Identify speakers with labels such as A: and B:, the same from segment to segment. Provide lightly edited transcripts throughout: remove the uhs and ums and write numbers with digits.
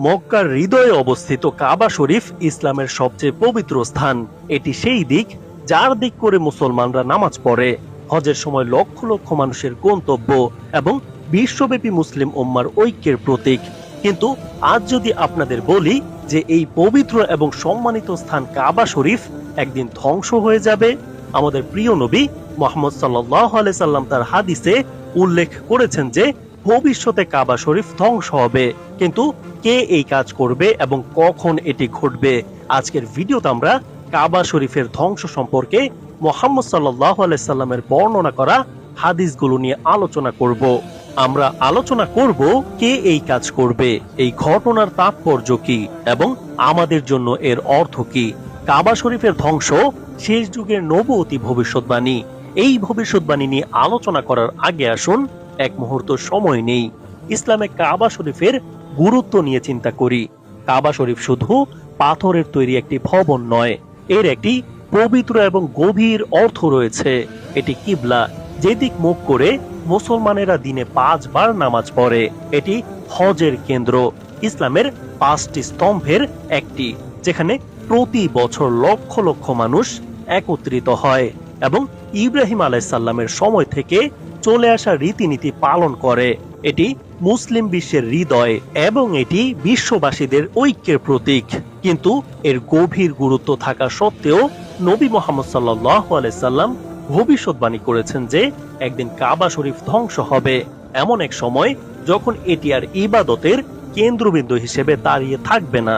A: মক্কার হৃদয়ে অবস্থিত কাবা শরীফ ইসলামের সবচেয়ে পবিত্র স্থান। এটি সেই দিক যার দিক করে মুসলমানরা নামাজ পড়ে। হজের সময় লক্ষ লক্ষ মানুষের গন্তব্য এবং বিশ্বব্যাপী মুসলিম উম্মার ঐক্যের প্রতীক। কিন্তু আজ যদি আপনাদের বলি যে এই পবিত্র এবং সম্মানিত স্থান কাবা শরীফ একদিন ধ্বংস হয়ে যাবে, আমাদের প্রিয় নবী মুহাম্মদ সাল্লাল্লাহু আলাইহি সাল্লাম তার হাদিসে উল্লেখ করেছেন যে ভবিষ্যতে কাবা শরীফ ধ্বংস হবে। কিন্তু কে এই কাজ করবে এবং কখন এটি ঘটবে? আজকের ভিডিওতে আমরা কাবা শরীফের ধ্বংস সম্পর্কে মুহাম্মদ সাল্লাল্লাহু আলাইহি সাল্লামের বর্ণনা করা হাদিসগুলো নিয়ে আলোচনা করব। আমরা আলোচনা করব কে এই কাজ করবে, এই ঘটনার তাৎপর্য কি এবং আমাদের জন্য এর অর্থ কি। কাবা শরীফের ধ্বংস শেষ যুগের নবুয়তি ভবিষ্যৎবাণী। এই ভবিষ্যৎবাণী নিয়ে আলোচনা করার আগে আসুন এক মুহূর্ত সময় নেই, ইসলামে কাবা শরীফের গুরুত্ব নিয়ে চিন্তা করি। কাবা শরীফ শুধু পাথরের তৈরি একটি ভবন নয়, এর একটি পবিত্র এবং গভীর অর্থ রয়েছে। এটি কিবলা, যেদিক মুখ করে মুসলমানেরা দিনে 5 বার নামাজ পড়ে। এটি হজের কেন্দ্র, ইসলামের 5টি স্তম্ভের একটি, যেখানে প্রতি বছর লক্ষ লক্ষ মানুষ একত্রিত হয় এবং ইব্রাহিম আলাইহিস সালামের সময় থেকে চলে আসা রীতিনীতি পালন করে। এটি মুসলিম বিশ্বের হৃদয় এবং এটি বিশ্ববাসীদের ঐক্যের প্রতীক। কিন্তু এর গভীর গুরুত্ব থাকা সত্ত্বেও নবী মুহাম্মদ সাল্লাল্লাহু আলাইহি সাল্লাম ভবিষ্যৎবাণী করেছেন যে একদিন কাবা শরীফ ধ্বংস হবে, এমন এক সময় যখন এটি আর ইবাদতের কেন্দ্রবিন্দু হিসেবে দাঁড়িয়ে থাকবে না।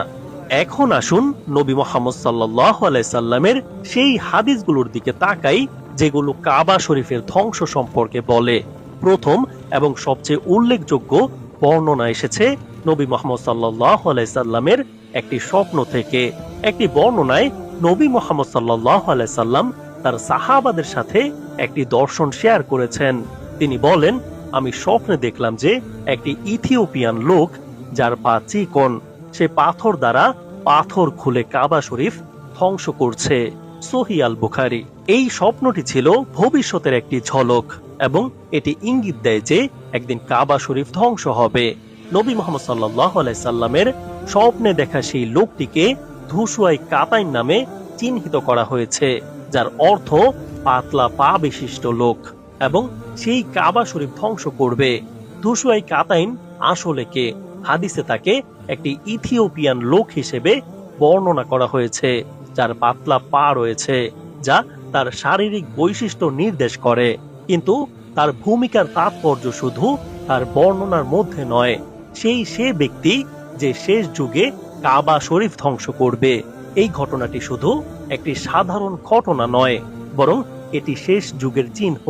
A: এখন আসুন নবী মুহাম্মদ সাল্লাল্লাহু আলাইহি সাল্লামের সেই হাদিসগুলোর দিকে তাকাই যেগুলো কাবা শরীফের ধ্বংস সম্পর্কে বলে। প্রথম এবং সবচেয়ে উল্লেখযোগ্য বর্ণনা এসেছে নবী মুহাম্মদ সাল্লাল্লাহু আলাইহি সাল্লামের একটি স্বপ্ন থেকে। একটি বর্ণনায় নবী মুহাম্মদ সাল্লাল্লাহু আলাইহি সাল্লাম তার সাহাবাদের সাথে একটি দর্শন শেয়ার করেছেন। তিনি বলেন, আমি স্বপ্নে দেখলাম যে একটি ইথিওপিয়ান লোক যার পা চিকন, সে পাথর দ্বারা পাথর খুলে কাবা শরীফ ধ্বংস করছে। সহিহ আল বুখারী। এই স্বপ্নটি ছিল ভবিষ্যতের একটি ঝলক এবং এটি ইঙ্গিত দেয় যে একদিন কাবা শরীফ ধ্বংস হবে। নবী মুহাম্মদ সাল্লাল্লাহু আলাইহি সাল্লামের স্বপ্নে দেখা সেই লোকটিকে ধুসুয়াই কাতাইন নামে চিহ্নিত করা হয়েছে, যার অর্থ পাতলা পা বিশিষ্ট লোক, এবং সেই কাবা শরীফ ধ্বংস করবে। ধুসুয়াই কাতাইন আসলে কে? হাদিসে তাকে একটি ইথিওপিয়ান লোক হিসেবে বর্ণনা করা হয়েছে, যার পাতলা পা রয়েছে, যা তার শারীরিক বৈশিষ্ট্য নির্দেশ করে। কিন্তু তার ভূমিকার তাৎপর্য শুধু তার বর্ণনার মধ্যে নয়, সে ব্যক্তি যে শেষ যুগে কাবা শরীফ ধ্বংস করবে। এই ঘটনাটি শুধু একটি সাধারণ ঘটনা নয়, বরং এটি শেষ যুগের চিহ্ন,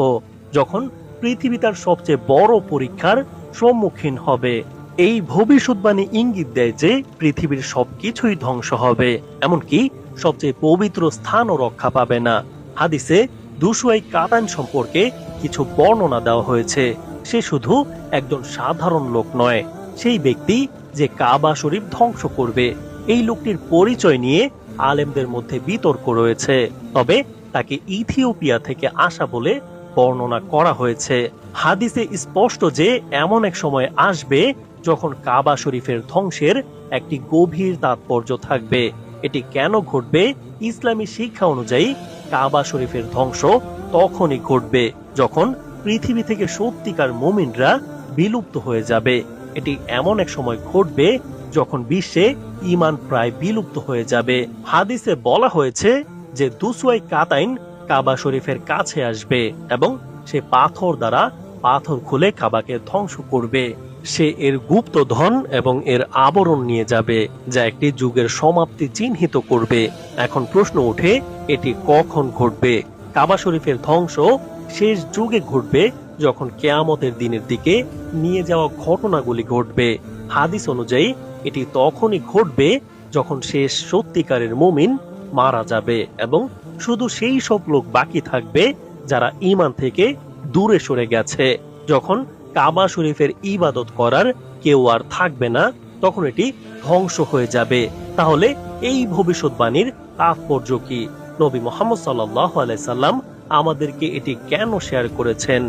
A: যখন পৃথিবী তার সবচেয়ে বড় পরীক্ষার সম্মুখীন হবে। এই ভবিষ্যৎবাণী ইঙ্গিত দেয় যে পৃথিবীর সবকিছুই ধ্বংস হবে, এমনকি সবচেয়ে পবিত্র স্থানও রক্ষা পাবে না। হাদিসে ধুসুয়াই কাতাইন সম্পর্কে কিছু বর্ণনা দেওয়া হয়েছে। সে শুধু একজন সাধারণ লোক নয়, সেই ব্যক্তি যে কাবা শরীফ ধ্বংস করবে। এই লোকটির পরিচয় নিয়ে আলেমদের মধ্যে বিতর্ক রয়েছে, তবে তাকে ইথিওপিয়া থেকে আসা বলে বর্ণনা করা হয়েছে। হাদিসে স্পষ্ট যে এমন এক সময় আসবে যখন কাবা শরীফের ধ্বংসের একটি গভীর তাৎপর্য থাকবে। এটি কেন ঘটবে? ইসলামী শিক্ষা অনুযায়ী কাবা শরীফের ধ্বংস তখনই ঘটবে যখন পৃথিবী থেকে সত্যিকার মুমিনরা বিলুপ্ত হয়ে যাবে। এটি এমন এক সময় ঘটবে যখন বিশ্বে ঈমান প্রায় বিলুপ্ত হয়ে যাবে। হাদিসে বলা হয়েছে যে ধুসুয়াই কাতাইন কাবা শরীফের কাছে আসবে এবং সে পাথর দ্বারা পাথর খুলে কাবাকে ধ্বংস করবে। সে এর গুপ্ত ধন এবং এর আবরণ নিয়ে যাবে, যা একটি যুগের সমাপ্তি চিহ্নিত করবে। এখন প্রশ্ন ওঠে, এটি কখন ঘটবে? কাবা শরীফের ধ্বংস শেষ যুগে ঘটবে যখন কিয়ামতের দিনের দিকে নিয়ে যাওয়া ঘটনাগুলি ঘটবে। হাদিস অনুযায়ী এটি তখনই ঘটবে যখন শেষ সত্যিকারের মুমিন মারা যাবে এবং শুধু সেই সব লোক বাকি থাকবে যারা ঈমান থেকে দূরে সরে গেছে। যখন কাবা শরীফের ইবাদত করার কেউ আর থাকবে না, তখন এটি ধ্বংস হয়ে যাবে। তাহলে এই ভবিষ্যৎবাণীর তাৎপর্য কি? নবী মুহাম্মদ সাল্লাল্লাহু আলাইহি সাল্লাম আমাদেরকে এটি কেন শেয়ার করেছেন?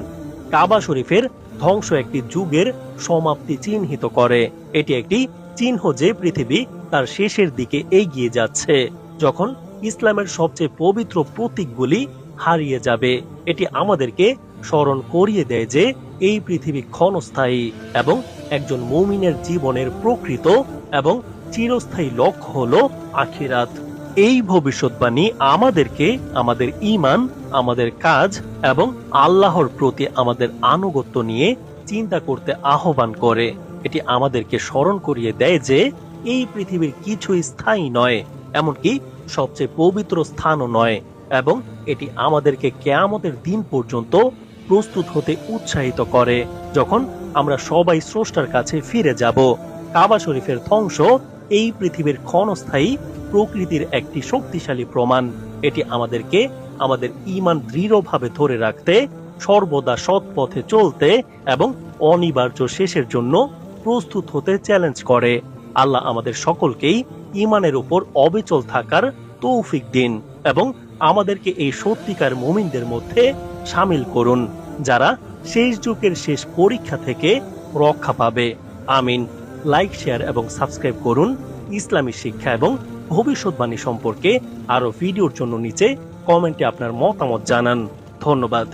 A: কাবা শরীফের ধ্বংস একটি যুগের সমাপ্তি চিহ্নিত করে। এটি একটি চিহ্ন যে পৃথিবী তার শেষের দিকে এগিয়ে যাচ্ছে, যখন ইসলামের সবচেয়ে পবিত্র প্রতীকগুলি হারিয়ে যাবে। এটি আমাদেরকে স্মরণ করিয়ে দেয় যে এই পৃথিবী ক্ষণস্থায়ী এবং একজন মুমিনের জীবনের প্রকৃত এবং চিরস্থায়ী লক্ষ্য হলো আখিরাত। এই ভবিষ্যৎবাণী আমাদেরকে আমাদের ঈমান, আমাদের কাজ এবং আল্লাহর প্রতি আমাদের আনুগত্য নিয়ে চিন্তা করতে আহ্বান করে। এটি আমাদেরকে স্মরণ করিয়ে দেয় যে এই পৃথিবীর কিছুই স্থায়ী নয়, এমনকি সবচেয়ে পবিত্র স্থানও নয়, এবং এটি আমাদেরকে কিয়ামতের দিন পর্যন্ত প্রস্তুত হতে উৎসাহিত করে, যখন আমরা সবাই স্রষ্টার কাছে ফিরে যাব। কাবা শরীফের ধ্বংস এই পৃথিবীর ক্ষণস্থায়ী প্রকৃতির একটি শক্তিশালী প্রমাণ। এটি আমাদেরকে আমাদের ঈমান দৃঢ়ভাবে ধরে রাখতে, সর্বদা সৎ পথে চলতে এবং অনিবার্য শেষের জন্য প্রস্তুত হতে চ্যালেঞ্জ করে। আল্লাহ আমাদের সকলকেই ঈমানের উপর অবিচল থাকার তৌফিক দিন এবং আমাদেরকে এই সত্যিকার মুমিনদের মধ্যে শামিল করুন, যারা শেষ যুগের শেষ পরীক্ষা থেকে রক্ষা পাবে। আমিন। লাইক, শেয়ার এবং সাবস্ক্রাইব করুন। ইসলামী শিক্ষা এবং ভবিষ্যৎবাণী সম্পর্কে আরো ভিডিওর জন্য নিচে কমেন্টে আপনার মতামত জানান। ধন্যবাদ।